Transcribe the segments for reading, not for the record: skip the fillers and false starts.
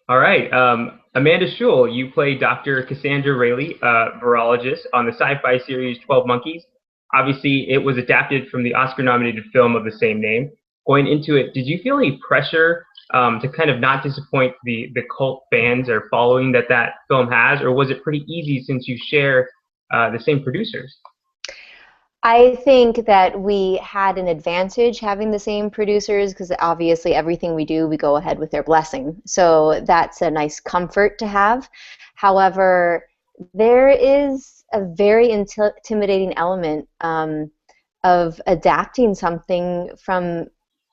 All right. Amanda Schull, you play Dr. Cassandra Rayleigh, virologist, on the SyFy series 12 Monkeys. Obviously, it was adapted from the Oscar-nominated film of the same name. Going into it, did you feel any pressure to kind of not disappoint the cult fans or following that film has, or was it pretty easy since you share the same producers? I think that we had an advantage having the same producers because obviously everything we do, we go ahead with their blessing. So that's a nice comfort to have. However, there is a very intimidating element of adapting something from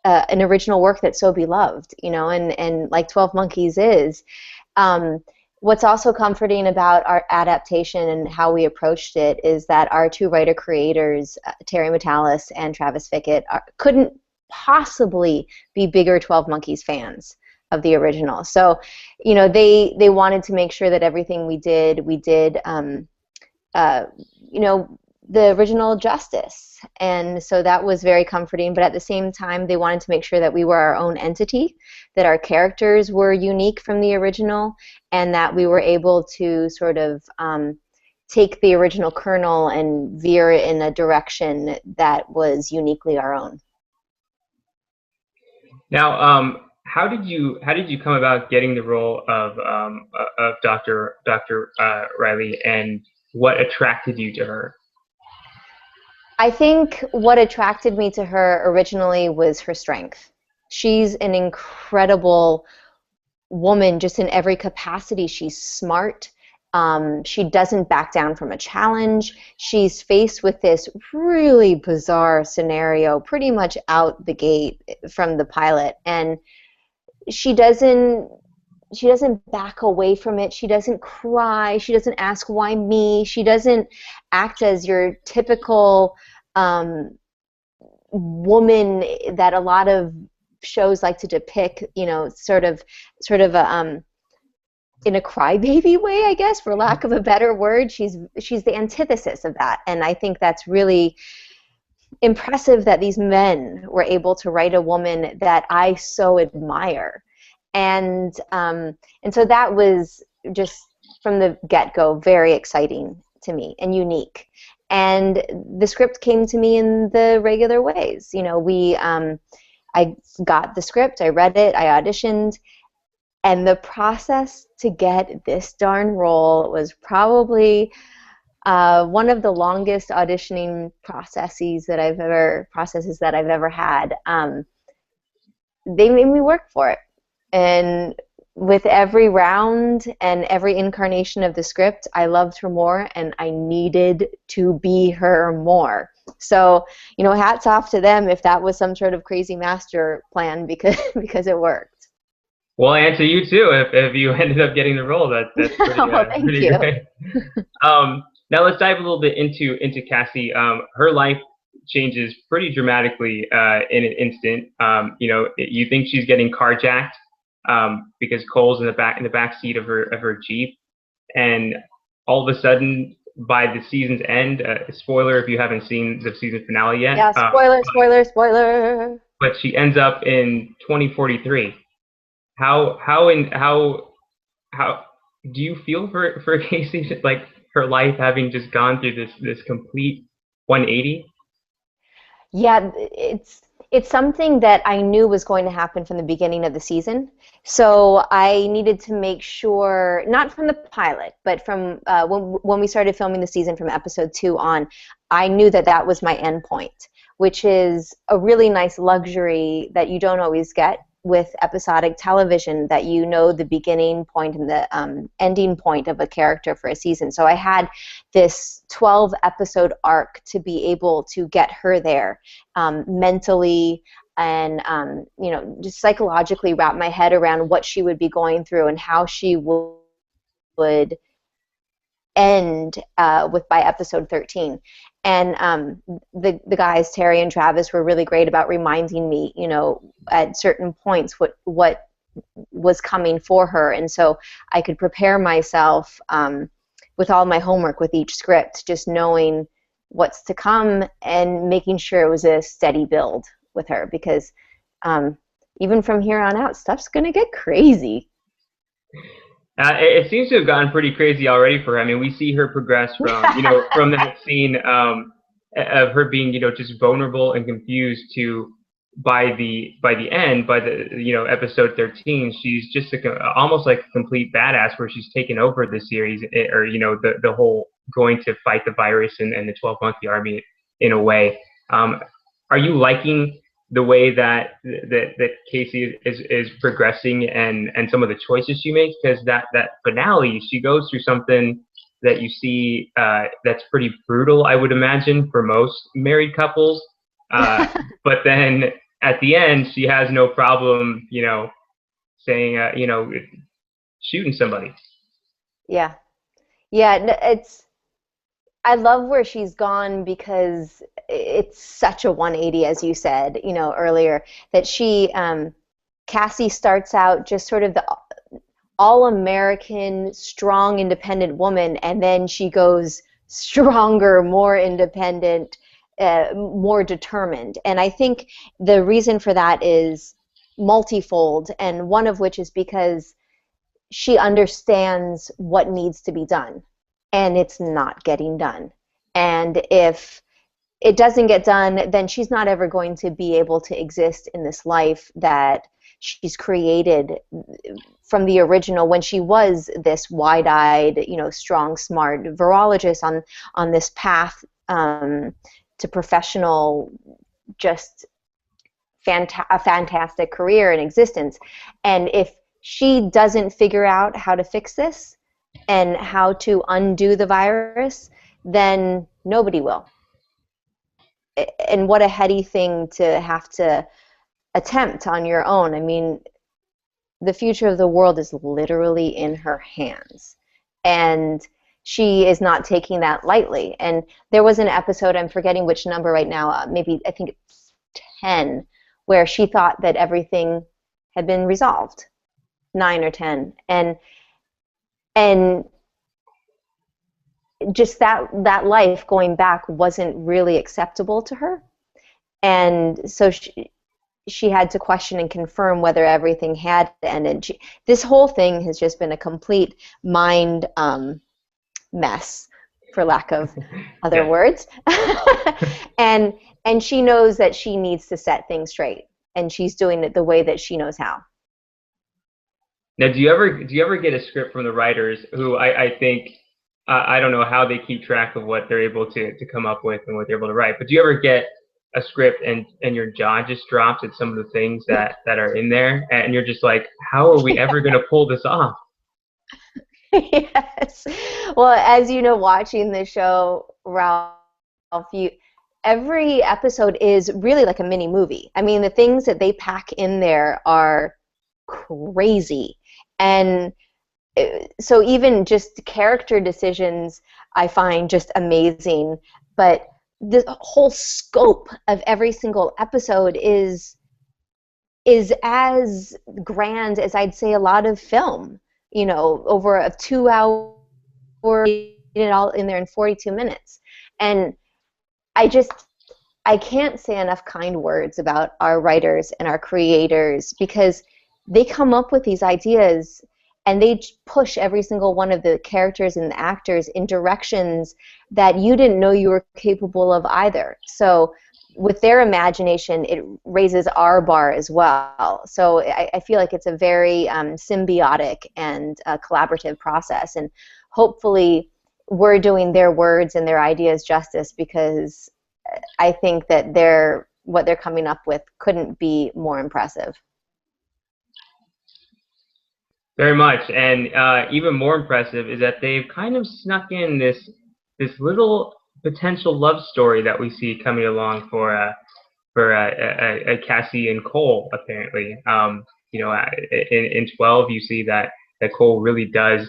an original work that's so beloved, and like 12 Monkeys is. Um, What's also comforting about our adaptation and how we approached it is that our two writer-creators, Terry Matalas and Travis Fickett, couldn't possibly be bigger 12 Monkeys fans of the original. So, they wanted to make sure that everything we did, uh, you know, the original justice. And so that was very comforting, but at the same time, they wanted to make sure that we were our own entity, that our characters were unique from the original, and that we were able to sort of take the original kernel and veer it in a direction that was uniquely our own. Now, how did you come about getting the role of Dr. Riley, and what attracted you to her? I think what attracted me to her originally was her strength. She's an incredible woman just in every capacity. She's smart. She doesn't back down from a challenge. She's faced with this really bizarre scenario pretty much out the gate from the pilot, and she doesn't she doesn't back away from it. She doesn't cry. She doesn't ask why me. She doesn't act as your typical um, woman that a lot of shows like to depict, sort of in a crybaby way, I guess, for lack of a better word. She's the antithesis of that, and I think that's really impressive that these men were able to write a woman that I so admire, and so that was just from the get-go very exciting to me and unique. And the script came to me in the regular ways. I got the script, I read it, I auditioned, and the process to get this darn role was probably one of the longest auditioning processes that I've ever had. They made me work for it, and with every round and every incarnation of the script, I loved her more, and I needed to be her more. So, hats off to them if that was some sort of crazy master plan, because because it worked. Well, and to you too, if you ended up getting the role, that's Oh, thank pretty you. great. Now let's dive a little bit into Cassie. Her life changes pretty dramatically in an instant. You think she's getting carjacked because Cole's in the back seat of her Jeep, and all of a sudden, by the season's end, spoiler if you haven't seen the season finale yet, Yeah, spoiler, spoiler, spoiler. but she ends up in 2043. How do you feel for Casey, like her life having just gone through this complete 180? Yeah, it's something that I knew was going to happen from the beginning of the season. So I needed to make sure, not from the pilot, but from when we started filming the season from episode 2 on, I knew that that was my end point, which is a really nice luxury that you don't always get with episodic television, that you know the beginning point and the ending point of a character for a season. So I had this 12 episode arc to be able to get her there mentally, and just psychologically wrap my head around what she would be going through and how she would end with by episode 13. And the guys, Terry and Travis, were really great about reminding me, at certain points what was coming for her, and so I could prepare myself with all my homework with each script, just knowing what's to come and making sure it was a steady build with her, because even from here on out, stuff's gonna get crazy. It seems to have gotten pretty crazy already for her. I mean, we see her progress from, from that scene of her being, just vulnerable and confused to by the end, by the, episode 13, she's just almost like a complete badass where she's taken over the series, or, the whole going to fight the virus and the 12 Monkey Army in a way. Are you liking the way that Casey is progressing and some of the choices she makes? Because that finale, she goes through something that you see that's pretty brutal, I would imagine, for most married couples. But then at the end, she has no problem, saying, shooting somebody. Yeah. Yeah, I love where she's gone because it's such a 180, as you said, earlier, that Cassie starts out just sort of the all-American, strong, independent woman, and then she goes stronger, more independent, more determined. And I think the reason for that is multifold, and one of which is because she understands what needs to be done, and it's not getting done. And if it doesn't get done, then she's not ever going to be able to exist in this life that she's created from the original, when she was this wide-eyed, strong, smart virologist on this path to professional, just a fantastic career and existence. And if she doesn't figure out how to fix this and how to undo the virus, then nobody will. And what a heady thing to have to attempt on your own. I mean, the future of the world is literally in her hands. And she is not taking that lightly. And there was an episode, I'm forgetting which number right now, maybe I think it's 10, where she thought that everything had been resolved. 9 or 10. And just that life going back wasn't really acceptable to her. And so she had to question and confirm whether everything had ended. This whole thing has just been a complete mind mess, for lack of other words. and she knows that she needs to set things straight, and she's doing it the way that she knows how. Now, do you ever get a script from the writers who I think I don't know how they keep track of what they're able to come up with and what they're able to write, but do you ever get a script and your jaw just drops at some of the things that are in there, and you're just like, how are we ever going to pull this off? Yes. Well, as you know, watching the show, Ralph, every episode is really like a mini movie. I mean, the things that they pack in there are crazy. And so even just character decisions I find just amazing. But the whole scope of every single episode is as grand as, I'd say, a lot of film. Over a 2-hour, it all in there in 42 minutes. And I can't say enough kind words about our writers and our creators, because they come up with these ideas and they push every single one of the characters and the actors in directions that you didn't know you were capable of either. So with their imagination, it raises our bar as well. So I feel like it's a very symbiotic and collaborative process. And hopefully we're doing their words and their ideas justice, because I think that what they're coming up with couldn't be more impressive. Very much, and even more impressive is that they've kind of snuck in this little potential love story that we see coming along for Cassie and Cole. Apparently, in 12, you see that Cole really does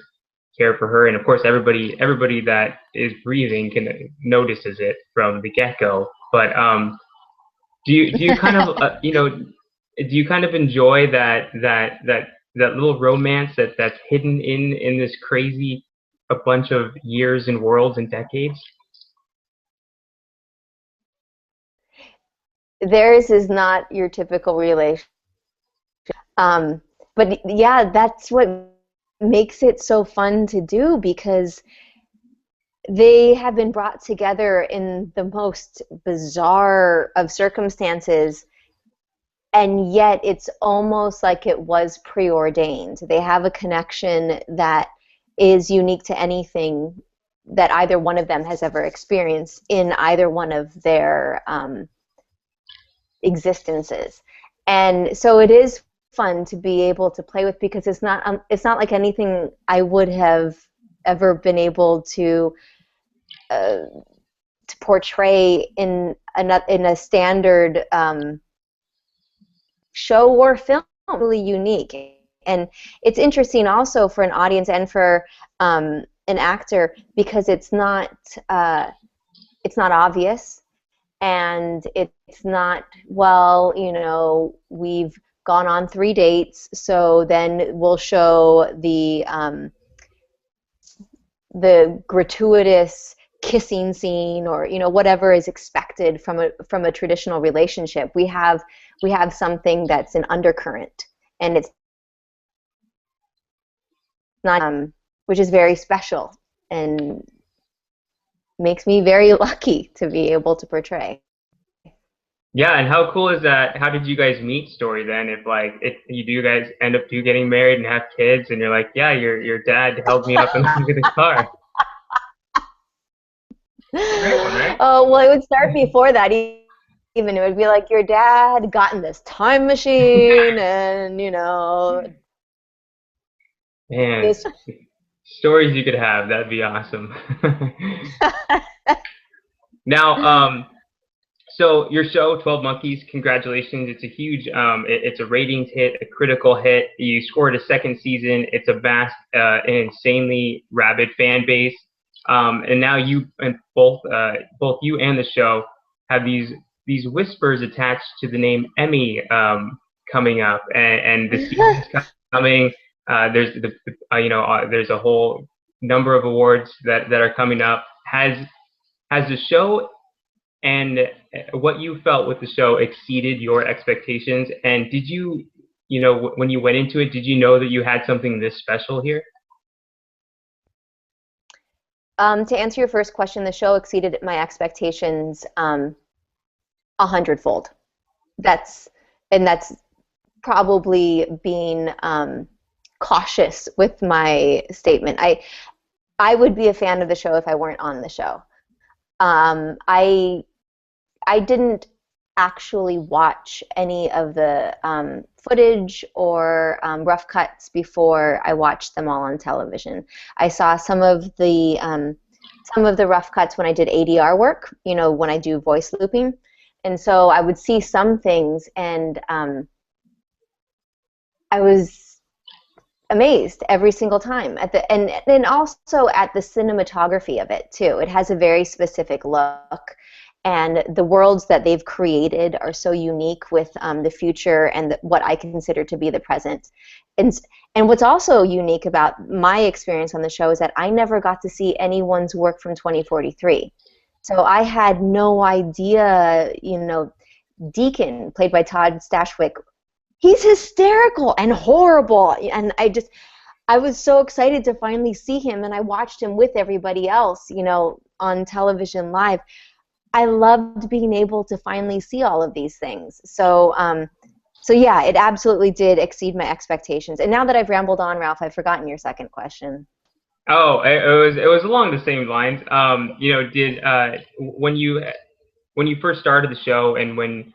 care for her, and of course, everybody that is breathing notices it from the get-go. But do you kind of do you kind of enjoy that little romance that's hidden in this crazy a bunch of years and worlds and decades? Theirs is not your typical relationship. But yeah, that's what makes it so fun to do, because they have been brought together in the most bizarre of circumstances, and yet it's almost like it was preordained. They have a connection that is unique to anything that either one of them has ever experienced in either one of their existences. And so it is fun to be able to play with, because it's not like anything I would have ever been able to portray in a standard show or film. Really unique. And it's interesting also for an audience and for an actor, because it's not obvious, and it's not, well, you know, we've gone on 3 dates, so then we'll show the gratuitous kissing scene, or, you know, whatever is expected from a traditional relationship. We have something that's an undercurrent, and it's not, which is very special and makes me very lucky to be able to portray. Yeah, and how cool is that? How did you guys meet story then? If like you do guys end up getting married and have kids, and you're like, yeah, your dad held me up in the car. Great one, right? Oh, well, it would start before that. Even it would be like, your dad got in this time machine, and, you know, Man, this. stories you could have. That'd be awesome. Now, so your show, 12 Monkeys, congratulations. It's a huge, it's a ratings hit, a critical hit. You scored a second season. It's a vast, an insanely rabid fan base. And now you and both you and the show have these whispers attached to the name Emmy coming up, and the season's coming. There's there's a whole number of awards that are coming up. Has the show and what you felt with the show exceeded your expectations? And did you, when you went into it, did you know that you had something this special here? To answer your first question, the show exceeded my expectations 100-fold. That's probably being cautious with my statement. I would be a fan of the show if I weren't on the show. I didn't actually watch any of the footage or rough cuts before I watched them all on television. I saw some of the rough cuts when I did ADR work, when I do voice looping, and so I would see some things, and I was amazed every single time and also at the cinematography of it too. It has a very specific look, and the worlds that they've created are so unique with the future and what I consider to be the present. And what's also unique about my experience on the show is that I never got to see anyone's work from 2043. So I had no idea, Deacon, played by Todd Stashwick, he's hysterical and horrible, and I was so excited to finally see him, and I watched him with everybody else, on television live. I loved being able to finally see all of these things. So yeah, it absolutely did exceed my expectations. And now that I've rambled on, Ralph, I've forgotten your second question. Oh, it was along the same lines. Did when you first started the show, and when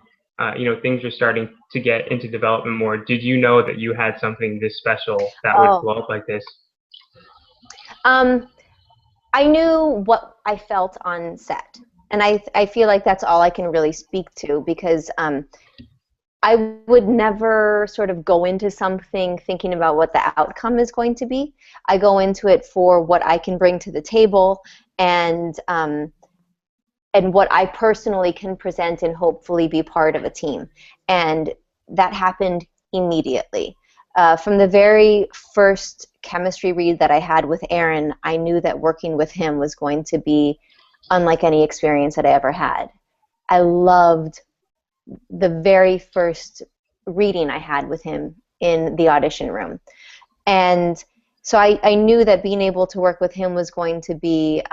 things were starting to get into development more, did you know that you had something this special that would blow up like this? I knew what I felt on set, and I feel like that's all I can really speak to, because I would never sort of go into something thinking about what the outcome is going to be. I go into it for what I can bring to the table, and what I personally can present and hopefully be part of a team. And that happened immediately. From the very first chemistry read that I had with Aaron, I knew that working with him was going to be unlike any experience that I ever had. I loved the very first reading I had with him in the audition room. And So I knew that being able to work with him was going to be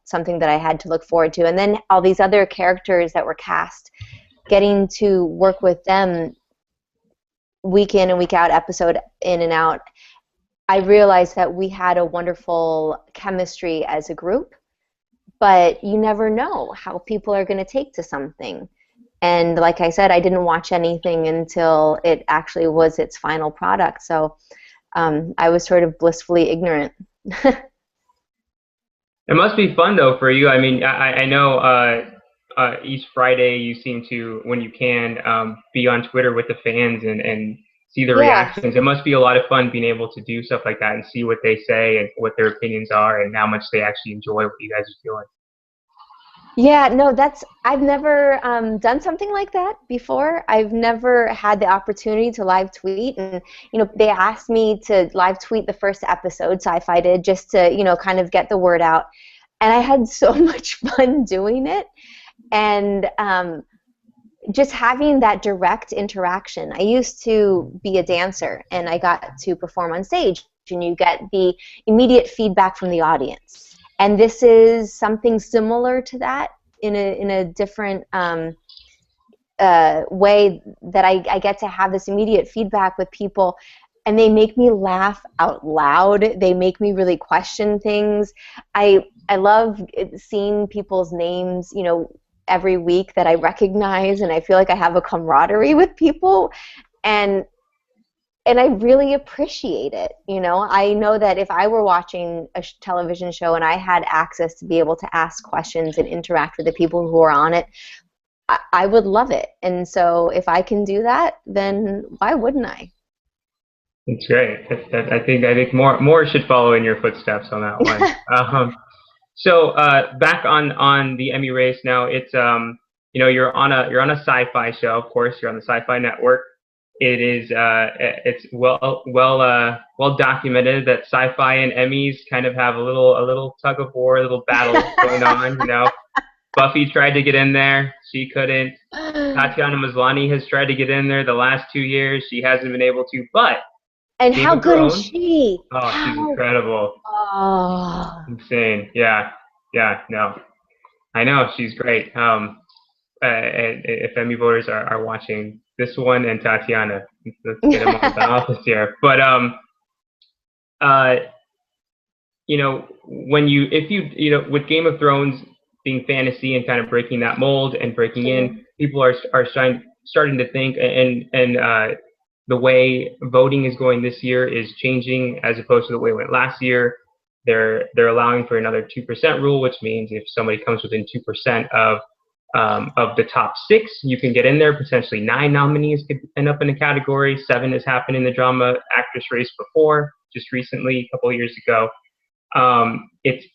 something that I had to look forward to. And then all these other characters that were cast, getting to work with them week in and week out, episode in and out, I realized that we had a wonderful chemistry as a group, but you never know how people are going to take to something. And like I said, I didn't watch anything until it actually was its final product. So I was sort of blissfully ignorant. It must be fun though for you. I mean, I know each Friday you seem to, when you can, be on Twitter with the fans and see the reactions. It must be a lot of fun being able to do stuff like that and see what they say and what their opinions are and how much they actually enjoy what you guys are doing. Yeah, no, I've never done something like that before. I've never had the opportunity to live tweet, and they asked me to live tweet the first episode, SyFy did, just to kind of get the word out, and I had so much fun doing it, and just having that direct interaction. I used to be a dancer, and I got to perform on stage, and you get the immediate feedback from the audience. And this is something similar to that in a different way that I get to have this immediate feedback with people, and they make me laugh out loud. They make me really question things. I love seeing people's names, every week that I recognize, and I feel like I have a camaraderie with people, and I really appreciate it. I know that if I were watching a television show and I had access to be able to ask questions and interact with the people who are on it, I would love it. And so if I can do that, then why wouldn't I? It's great. I think more should follow in your footsteps on that one. So back on the Emmy race now. It's you're on a SyFy show. Of course, you're on the SyFy network. It is it's well documented that SyFy and Emmys kind of have a little tug of war, a little battle going on. Buffy tried to get in there, she couldn't. Tatiana Maslany has tried to get in there the last 2 years, she hasn't been able to. But and how good is she? She's incredible. Oh, Insane. Yeah. No, I know she's great. If Emmy voters are watching this one and Tatiana, let's get them on the office here. But with Game of Thrones being fantasy and kind of breaking that mold and breaking in, people are starting to think, and the way voting is going this year is changing as opposed to the way it went last year. They're allowing for another 2% rule, which means if somebody comes within 2% of the top 6, you can get in there. Potentially 9 nominees could end up in a category. 7 has happened in the drama actress race before, just recently, a couple of years ago. It's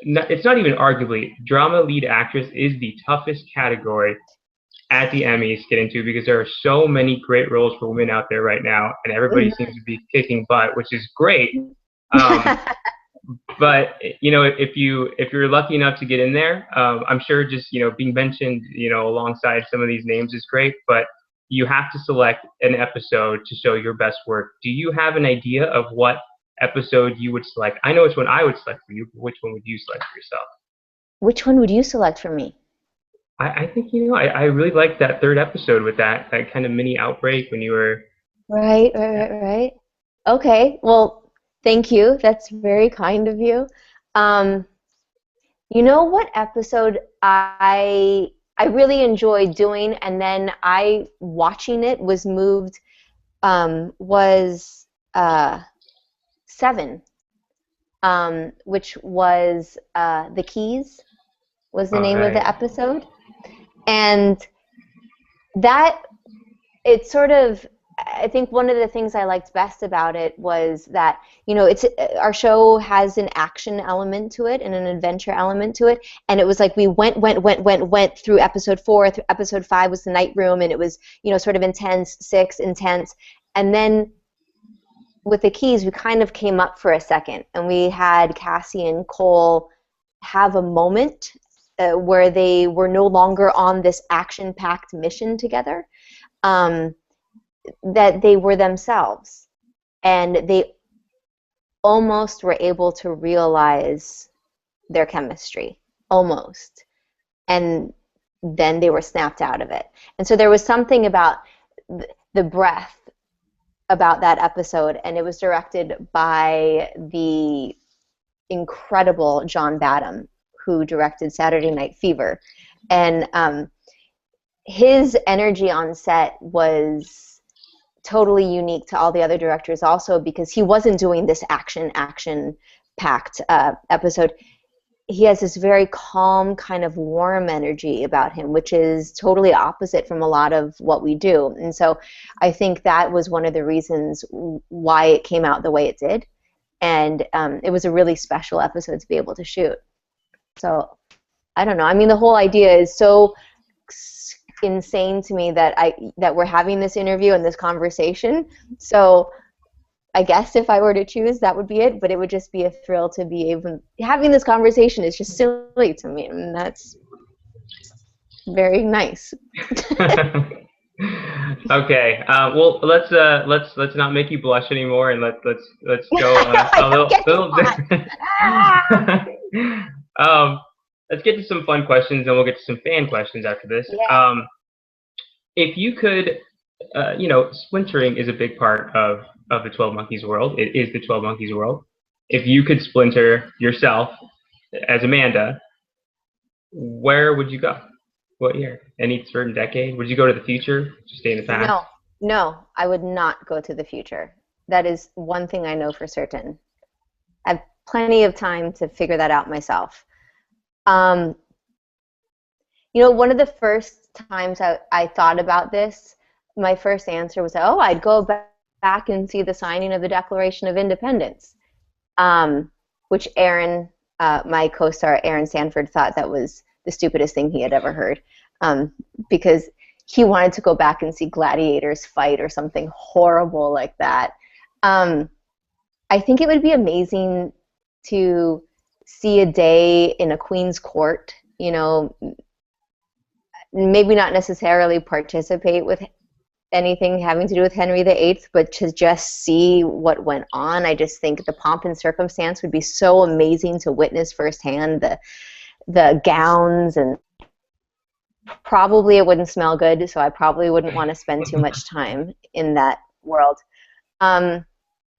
not even arguably, drama lead actress is the toughest category at the Emmys to get into, because there are so many great roles for women out there right now, and everybody seems to be kicking butt, which is great. But if you're lucky enough to get in there, I'm sure just being mentioned alongside some of these names is great. But you have to select an episode to show your best work. Do you have an idea of what episode you would select? I know which one I would select for you, but which one would you select for yourself? Which one would you select for me? I think I really liked that 3rd episode with that kind of mini outbreak when you were right. Okay, well, thank you. That's very kind of you. You know what episode I really enjoyed doing, and then watching it was moved, was 7, which was The Keys was the name of the episode. And that, it's sort of, I think one of the things I liked best about it was that, our show has an action element to it and an adventure element to it, and it was like we went through episode 4, through episode 5 was the night room, and it was, sort of intense, 6, intense, and then with The Keys, we kind of came up for a second, and we had Cassie and Cole have a moment where they were no longer on this action-packed mission together, that they were themselves, and almost were able to realize their chemistry, almost. And then they were snapped out of it. And so there was something about the breath about that episode, and it was directed by the incredible John Badham, who directed Saturday Night Fever. And his energy on set was totally unique to all the other directors also, because he wasn't doing this action-packed episode. He has this very calm, kind of warm energy about him, which is totally opposite from a lot of what we do. And so I think that was one of the reasons why it came out the way it did. And it was a really special episode to be able to shoot. So I don't know. I mean, the whole idea is so insane to me that we're having this interview and this conversation. So I guess if I were to choose, that would be it, but it would just be a thrill to be able, having this conversation is just silly to me, and that's very nice. Okay, well, let's not make you blush anymore, and let's go a little bit. Let's get to some fun questions, and we'll get to some fan questions after this. Yeah. If you could, splintering is a big part of the 12 Monkeys world. It is the 12 Monkeys world. If you could splinter yourself as Amanda, where would you go? What year? Any certain decade? Would you go to the future? Just stay in the past? No, I would not go to the future. That is one thing I know for certain. I have plenty of time to figure that out myself. One of the first times I thought about this, my first answer was, I'd go back and see the signing of the Declaration of Independence, which Aaron, my co-star Aaron Sanford, thought that was the stupidest thing he had ever heard, because he wanted to go back and see gladiators fight or something horrible like that. I think it would be amazing to see a day in a queen's court, maybe not necessarily participate with anything having to do with Henry VIII, but to just see what went on. I just think the pomp and circumstance would be so amazing to witness firsthand, the gowns, and probably it wouldn't smell good, so I probably wouldn't want to spend too much time in that world. And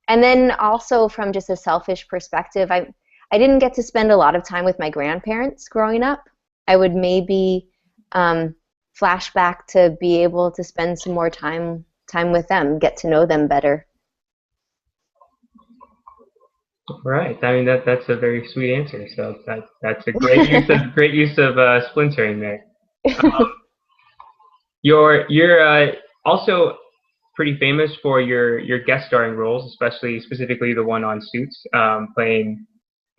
then also from just a selfish perspective, I didn't get to spend a lot of time with my grandparents growing up. I would maybe flash back to be able to spend some more time with them, get to know them better. Right. I mean, that's a very sweet answer. So that's a great use of splintering there. You're also pretty famous for your guest starring roles, specifically the one on Suits, playing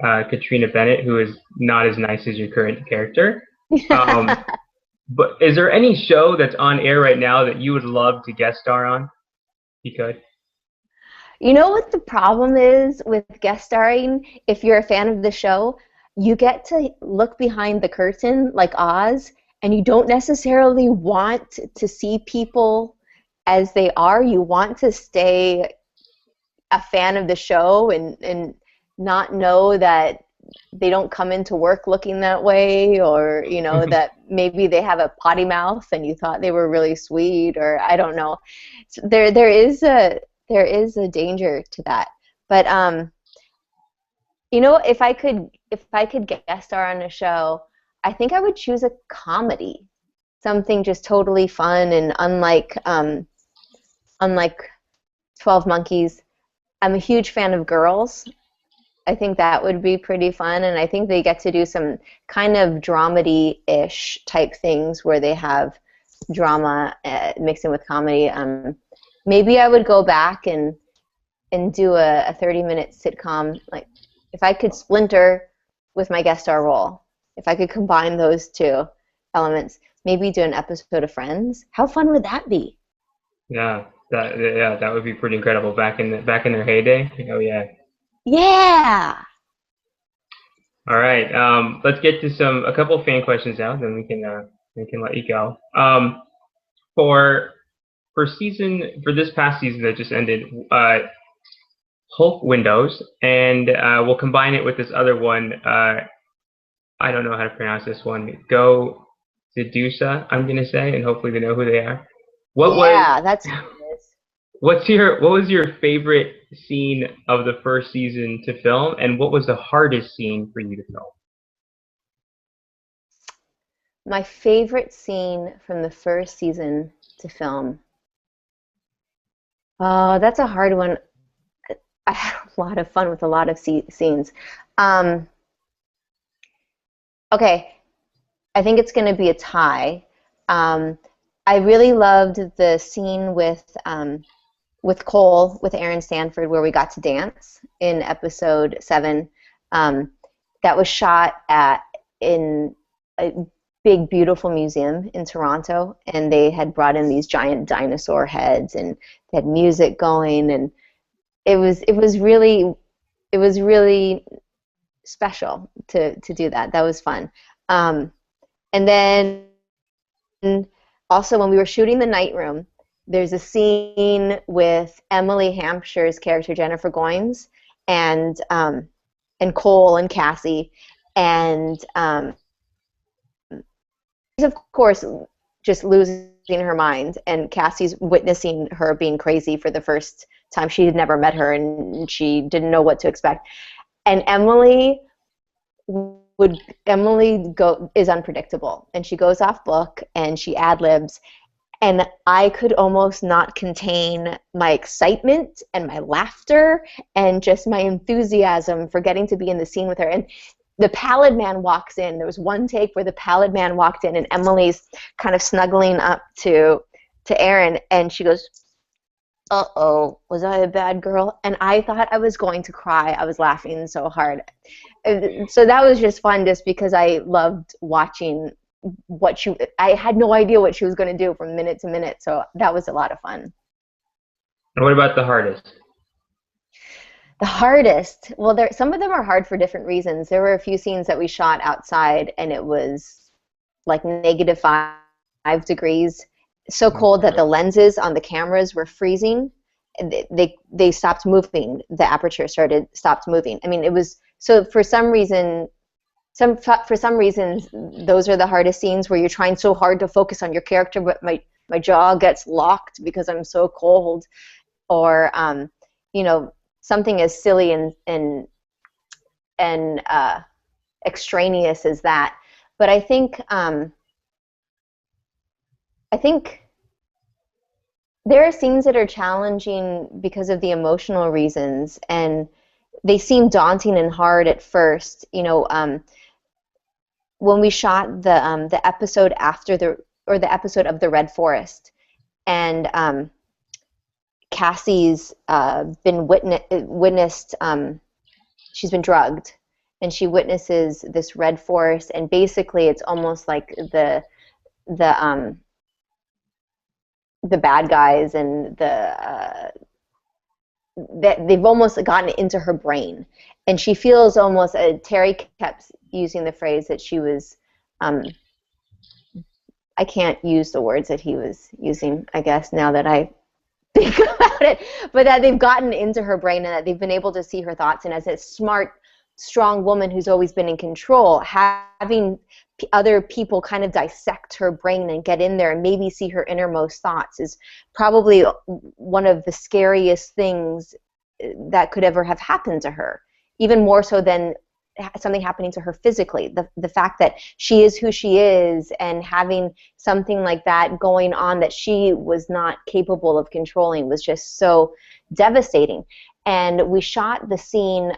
Katrina Bennett, who is not as nice as your current character. But is there any show that's on air right now that you would love to guest star on? If you could. You know what the problem is with guest starring? If you're a fan of the show, you get to look behind the curtain like Oz, and you don't necessarily want to see people as they are. You want to stay a fan of the show and not know that they don't come into work looking that way, or that maybe they have a potty mouth and you thought they were really sweet, or I don't know. So there is a danger to that. But if I could guest star on a show, I think I would choose a comedy, something just totally fun and unlike 12 Monkeys. I'm a huge fan of Girls. I think that would be pretty fun, and I think they get to do some kind of dramedy-ish type things where they have drama mixed in with comedy. Maybe I would go back and do a 30-minute sitcom. Like, if I could splinter with my guest star role, if I could combine those two elements, maybe do an episode of Friends. How fun would that be? Yeah, that would be pretty incredible back in their heyday. Oh yeah. Yeah. All right. Let's get to a couple of fan questions now, then we can let you go. For this past season that just ended, Hulk windows, and we'll combine it with this other one. I don't know how to pronounce this one. Go Sedusa, I'm gonna say, and hopefully they know who they are. What was Yeah, that's genius. what was your favorite scene of the first season to film, and what was the hardest scene for you to film? My favorite scene from the first season to film. Oh, that's a hard one. I had a lot of fun with a lot of scenes. Um, okay, I think it's going to be a tie. Um, I really loved the scene with Cole, with Aaron Stanford, where we got to dance in episode 7. That was shot in a big, beautiful museum in Toronto, and they had brought in these giant dinosaur heads, and they had music going, and it was really special to do that. That was fun. And then also when we were shooting the night room, there's a scene with Emily Hampshire's character Jennifer Goines and Cole and Cassie, and she's of course just losing her mind, and Cassie's witnessing her being crazy for the first time. She had never met her, and she didn't know what to expect. And Emily is unpredictable, and she goes off book and she ad-libs, and I could almost not contain my excitement and my laughter and just my enthusiasm for getting to be in the scene with her. And the Pallid Man walks in. There was one take where the Pallid Man walked in, and Emily's kind of snuggling up to Aaron, and she goes, "Uh-oh, was I a bad girl?" And I thought I was going to cry. I was laughing so hard. So that was just fun, just because I loved watching I had no idea what she was going to do from minute to minute, so that was a lot of fun. And what about the hardest? The hardest, well, some of them are hard for different reasons. There were a few scenes that we shot outside, and it was like -5 degrees, so cold that the lenses on the cameras were freezing, and they stopped moving. The aperture stopped moving. I mean, it was so for some reason. For some reasons, those are the hardest scenes, where you're trying so hard to focus on your character, but my jaw gets locked because I'm so cold, or something as silly and extraneous as that. But I think there are scenes that are challenging because of the emotional reasons, and they seem daunting and hard at first. When we shot the episode the episode of the Red Forest, and Cassie's been witnessed. She's been drugged, and she witnesses this Red Forest, and basically it's almost like the bad guys and that they've almost gotten into her brain, and she feels almost. Terry kept using the phrase that she was. I can't use the words that he was using, I guess, now that I think about it, but that they've gotten into her brain, and that they've been able to see her thoughts. And as a smart, strong woman who's always been in control, having other people kind of dissect her brain and get in there and maybe see her innermost thoughts is probably one of the scariest things that could ever have happened to her, even more so than something happening to her physically. The fact that she is who she is, and having something like that going on that she was not capable of controlling, was just so devastating. And we shot the scene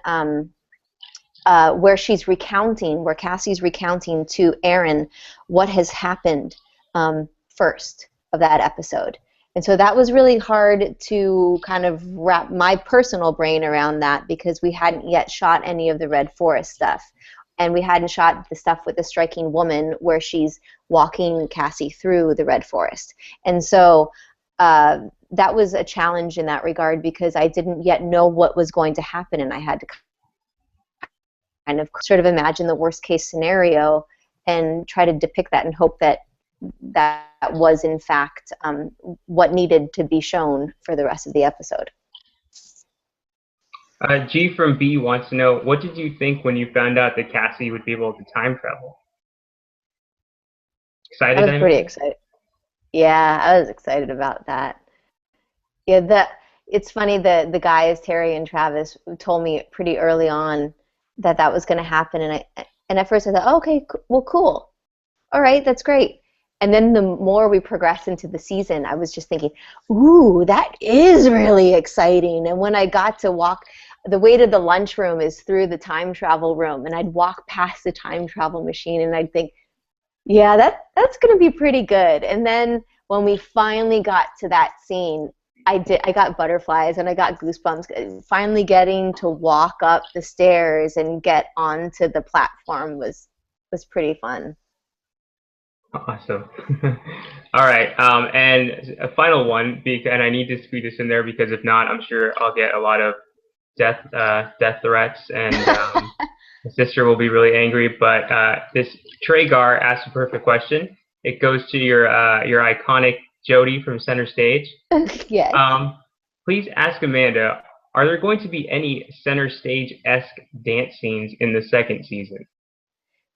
where Cassie's recounting to Aaron what has happened first of that episode. And so that was really hard to kind of wrap my personal brain around that, because we hadn't yet shot any of the Red Forest stuff. And we hadn't shot the stuff with the striking woman where she's walking Cassie through the Red Forest. And so that was a challenge in that regard, because I didn't yet know what was going to happen, and I had to kind of sort of imagine the worst case scenario and try to depict that, and hope that that was in fact what needed to be shown for the rest of the episode. G from B wants to know, what did you think when you found out that Cassie would be able to time travel? Excited, I was I pretty mean? excited. Yeah, I was excited about that. Yeah, it's funny, the guys, Terry and Travis, told me pretty early on that that was going to happen, and at first I thought, oh, okay, well, cool. All right, that's great. And then the more we progress into the season, I was just thinking, ooh, that is really exciting. And when I got to walk, the way to the lunchroom is through the time travel room, and I'd walk past the time travel machine, and I'd think, yeah, that's going to be pretty good. And then when we finally got to that scene, I got butterflies and I got goosebumps. Finally getting to walk up the stairs and get onto the platform was pretty fun. Awesome. All right, and a final one, and I need to squeeze this in there because if not, I'm sure I'll get a lot of death threats, and my sister will be really angry. But this Traegar asked a perfect question. It goes to your iconic Jody from Center Stage. Yes. Please ask Amanda, are there going to be any Center Stage-esque dance scenes in the second season?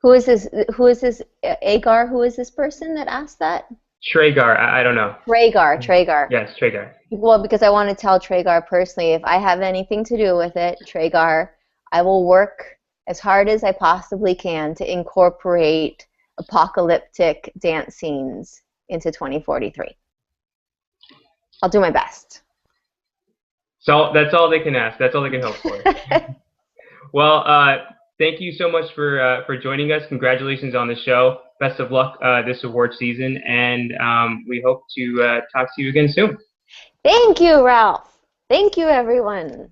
Who is this? Who is this? Agar? Who is this person that asked that? Traegar, I don't know. Traegar. Yes, Traegar. Well, because I want to tell Traegar personally, if I have anything to do with it, Traegar, I will work as hard as I possibly can to incorporate apocalyptic dance scenes into 2043. I'll do my best. So that's all they can ask. That's all they can hope for. Well, thank you so much for joining us. Congratulations on the show. Best of luck this award season, and we hope to talk to you again soon. Thank you, Ralph. Thank you, everyone.